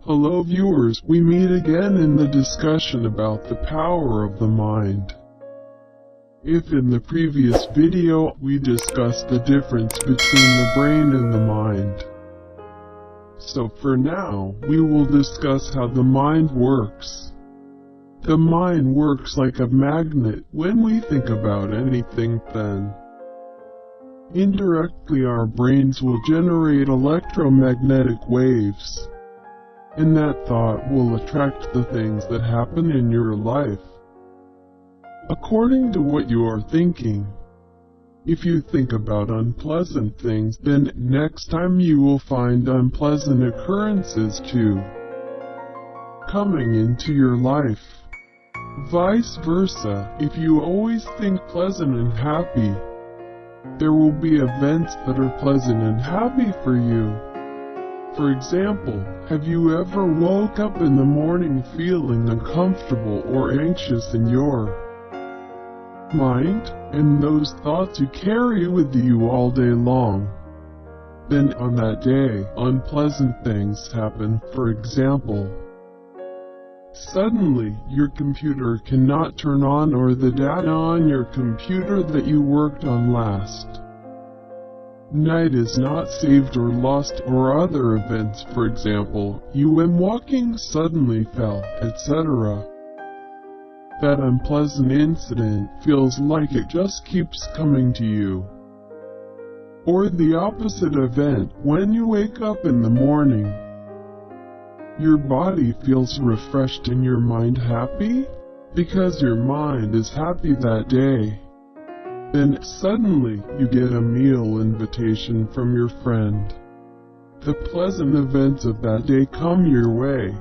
Hello viewers, we meet again in the discussion about the power of the mind. If in the previous video we discussed the difference between the brain and the mind, so for now we will discuss how the mind works. The mind works like a magnet. When we think about anything, then indirectly our brains will generate electromagnetic waves, and that thought will attract the things that happen in your life according to what you are thinking. If you think about unpleasant things, then next time you will find unpleasant occurrences too coming into your life. Vice versa, if you always think pleasant and happy, there will be events that are pleasant and happy for you. For example, have you ever woke up in the morning feeling uncomfortable or anxious in your mind, and those thoughts you carry with you all day long? Then on that day, unpleasant things happen. For example, suddenly your computer cannot turn on, or the data on your computer that you worked on last night is not saved or lost, or other events. For example, you when walking suddenly fell, etc. That unpleasant incident feels like it just keeps coming to you. Or the opposite event, when you wake up in the morning, your body feels refreshed and your mind happy, because your mind is happy that day. Then suddenly you get a meal invitation from your friend. The pleasant events of that day come your way.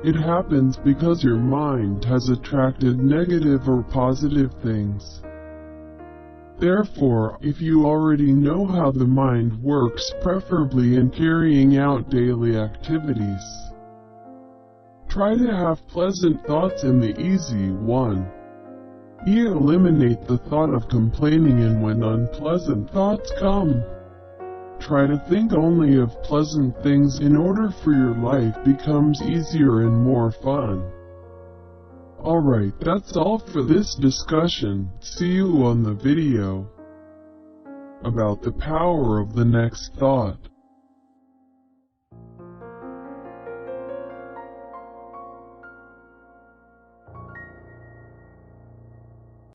It happens because your mind has attracted negative or positive things. Therefore, if you already know how the mind works, preferably in carrying out daily activities, try to have pleasant thoughts. In the easy one, eliminate the thought of complaining, and when unpleasant thoughts come, try to think only of pleasant things in order for your life becomes easier and more fun. Alright, that's all for this discussion. See you on the video about the power of the next thought.